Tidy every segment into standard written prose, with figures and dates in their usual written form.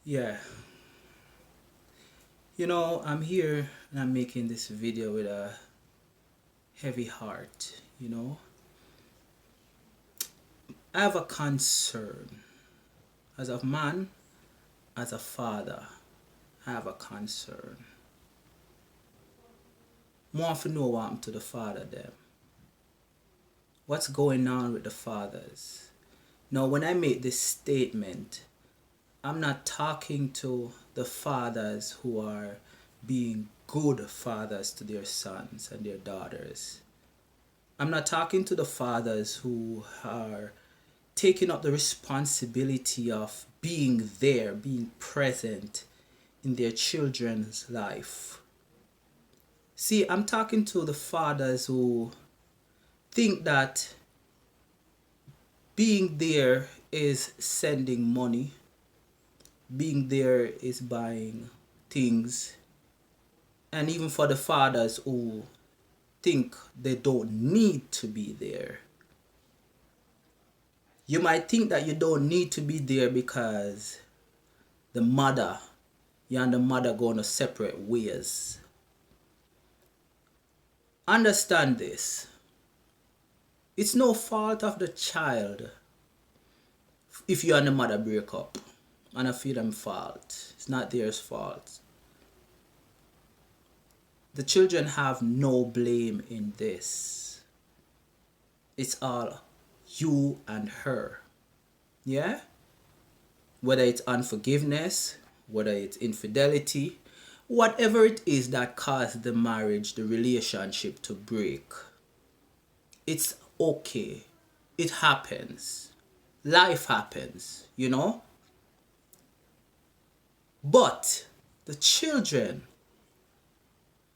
Yeah, I'm here and I'm making this video with a heavy heart. I have a concern. As a man, as a father, I have a concern. Want to know what happened to the father them. What's going on with the fathers? Now, when I make this statement, I'm not talking to the fathers who are being good fathers to their sons and their daughters. I'm not talking to the fathers who are taking up the responsibility of being there, being present in their children's life. See, I'm talking to the fathers who think that being there is sending money, being there is buying things, and even for the fathers who think they don't need to be there. You might think that you don't need to be there because the mother, you and the mother going to separate ways. Understand this. It's no fault of the child if you and the mother break up. And I feel them fault. It's not theirs fault. The children have no blame in this. It's all you and her. Yeah? Whether it's unforgiveness, whether it's infidelity, whatever it is that caused the marriage, the relationship to break, it's okay. It happens. Life happens, But the children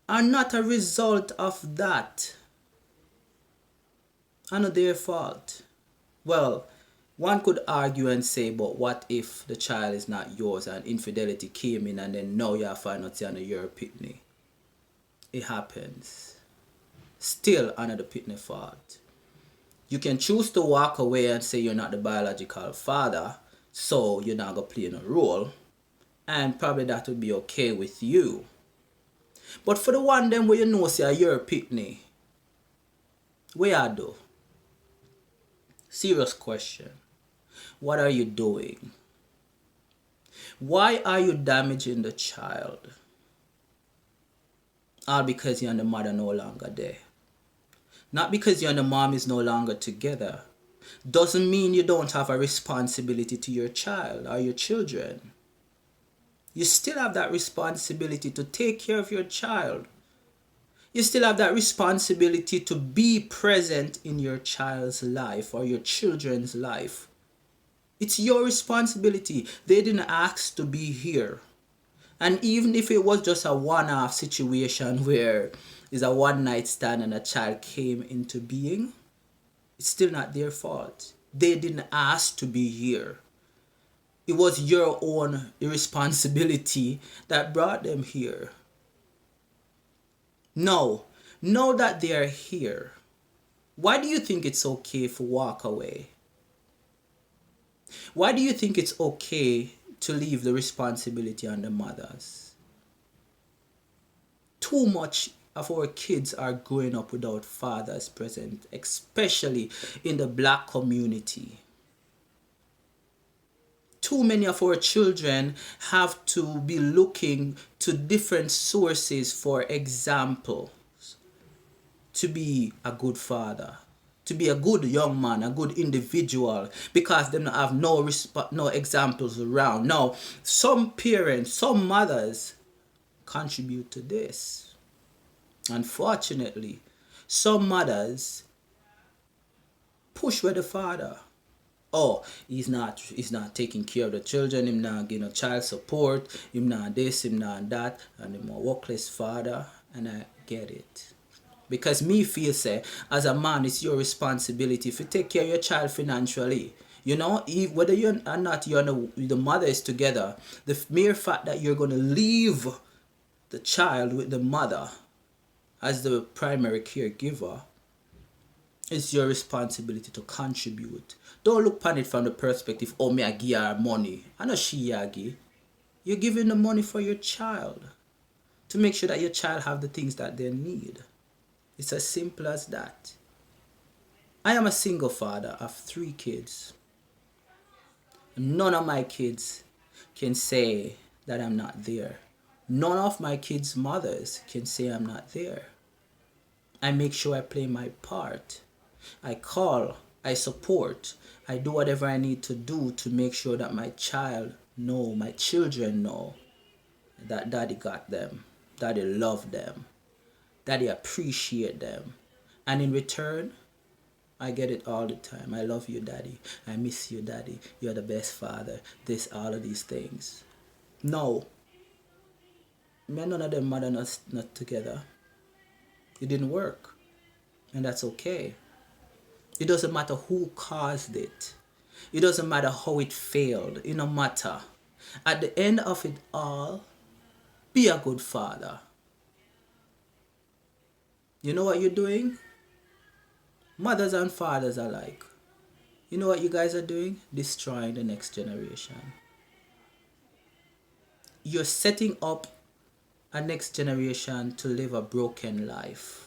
are not a result of that. And not their fault. Well, one could argue and say, but what if the child is not yours and infidelity came in and then now you find out you're a pitney? It happens. Still another pitney fault. You can choose to walk away and say you're not the biological father, so you're not going to play no role. And probably that would be okay with you. But for the one them where you know say you're a pitney, what you do? Serious question. What are you doing? Why are you damaging the child? All because you and the mother no longer there. Not because you and the mom is no longer together. Doesn't mean you don't have a responsibility to your child or your children. You still have that responsibility to take care of your child. You still have that responsibility to be present in your child's life or your children's life. It's your responsibility. They didn't ask to be here. And even if it was just a one-off situation where it's a one-night stand and a child came into being, it's still not their fault. They didn't ask to be here. It was your own irresponsibility that brought them here. No, know that they are here. Why do you think it's okay to walk away? Why do you think it's okay to leave the responsibility on the mothers? Too much of our kids are growing up without fathers present, especially in the black community. Too many of our children have to be looking to different sources for example to be a good father, to be a good young man, a good individual, because they don't have no examples around. Now, some parents, some mothers contribute to this. Unfortunately, some mothers push with the father. Oh, he's not taking care of the children, him not getting no child support, him not this, him not that, and him a workless father, and I get it. Because me feel say, as a man, it's your responsibility to take care of your child financially. Whether you or not you and the mother is together, the mere fact that you're going to leave the child with the mother as the primary caregiver, it's your responsibility to contribute. Don't look upon it from the perspective, oh, me I give her money. I know she a give. You're giving the money for your child to make sure that your child have the things that they need. It's as simple as that. I am a single father of 3 kids. None of my kids can say that I'm not there. None of my kids' mothers can say I'm not there. I make sure I play my part. I call, I support, I do whatever I need to do to make sure that my children know that daddy got them, daddy loved them, daddy appreciate them. And in return, I get it all the time. I love you, daddy. I miss you, daddy. You're the best father. All of these things. No. Me and none of them mother not together. It didn't work. And that's okay. It doesn't matter who caused it. It doesn't matter how it failed. It don't matter. At the end of it all, be a good father. You know what you're doing? Mothers and fathers alike. You know what you guys are doing? Destroying the next generation. You're setting up a next generation to live a broken life.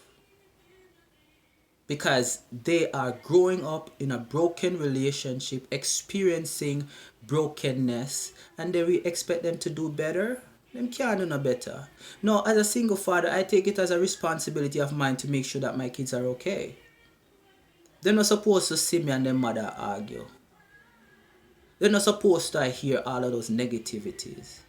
Because they are growing up in a broken relationship, experiencing brokenness, and we expect them to do better. Them can't do no better. No, as a single father, I take it as a responsibility of mine to make sure that my kids are okay. They're not supposed to see me and their mother argue. They're not supposed to hear all of those negativities.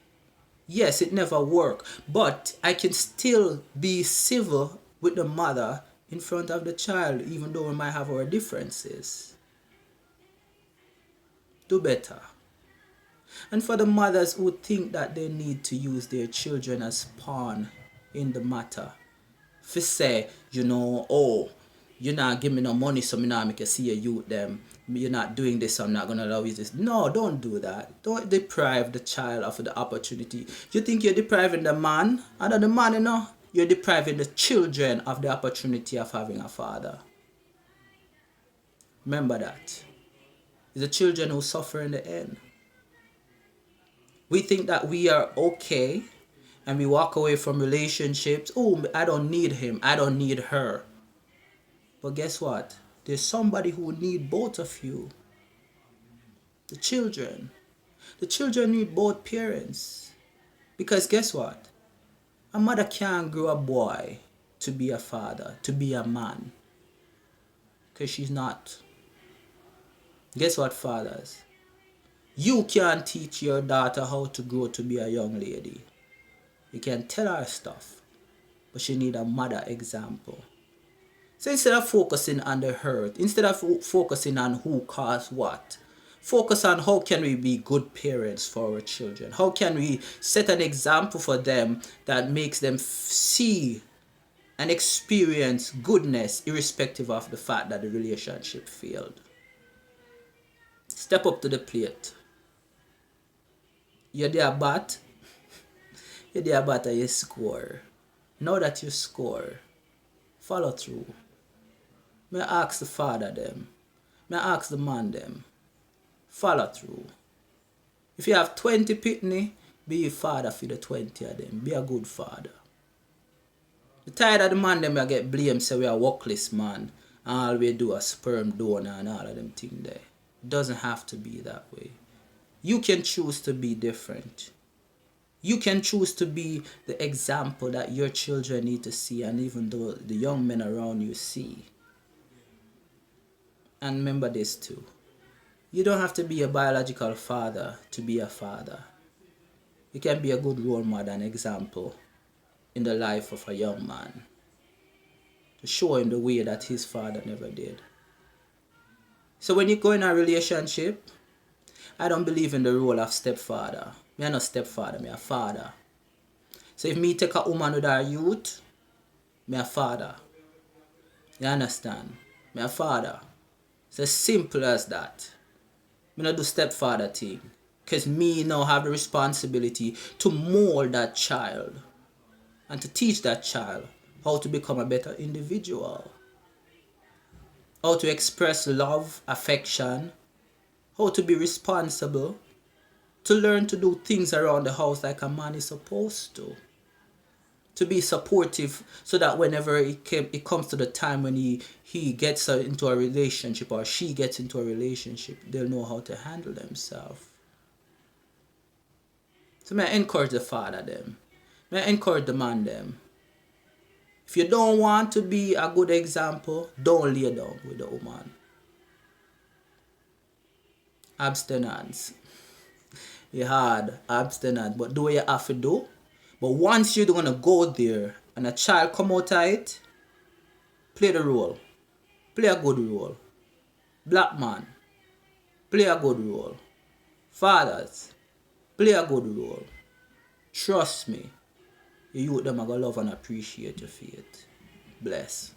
Yes, it never worked, but I can still be civil with the mother in front of the child, even though we might have our differences. Do better. And for the mothers who think that they need to use their children as pawn in the matter, if you say, oh, you're not giving me no money, so I'm not make you see a youth them. You're not doing this, so I'm not going to allow you this. No, don't do that. Don't deprive the child of the opportunity. You think you're depriving the man? And the man, you're depriving the children of the opportunity of having a father. Remember that. It's the children who suffer in the end. We think that we are okay and we walk away from relationships. Oh, I don't need him. I don't need her. But guess what? There's somebody who need both of you. The children. The children need both parents. Because guess what? A mother can't grow a boy to be a father, to be a man. Because she's not. Guess what, fathers? You can't teach your daughter how to grow to be a young lady. You can tell her stuff, but she need a mother example. So instead of focusing on the hurt, instead of focusing on who caused what, focus on how can we be good parents for our children. How can we set an example for them that makes them see and experience goodness irrespective of the fact that the relationship failed. Step up to the plate. You're there bat. You're there bat and you score. Now that you score, follow through. May I ask the father them. May I ask the man them. Follow through. If you have 20 pitney, be a father for the 20 of them. Be a good father. The tired of the man them will get blamed say we are workless man. And all we do a sperm donor and all of them thing there. It doesn't have to be that way. You can choose to be different. You can choose to be the example that your children need to see, and even though the young men around you see. And remember this too. You don't have to be a biological father to be a father. You can be a good role model and example in the life of a young man. To show him the way that his father never did. So when you go in a relationship, I don't believe in the role of stepfather. Me not stepfather, me a father. So if me take a woman with her youth, me a father. You understand? Me a father. It's as simple as that. Me not do stepfather thing. Because me now have the responsibility to mold that child. And to teach that child how to become a better individual. How to express love, affection. How to be responsible. To learn to do things around the house like a man is supposed to. To be supportive so that whenever it comes to the time when he gets into a relationship or she gets into a relationship, they'll know how to handle themselves. So may I encourage the father them. May I encourage the man them. If you don't want to be a good example, don't lay down with the woman. Abstinence. It's hard, abstinence, but do what you have to do. But once you're gonna go there and a child come out of it, play the role. Play a good role. Black man, play a good role. Fathers, play a good role. Trust me, the youth them are gonna love and appreciate your faith. Bless.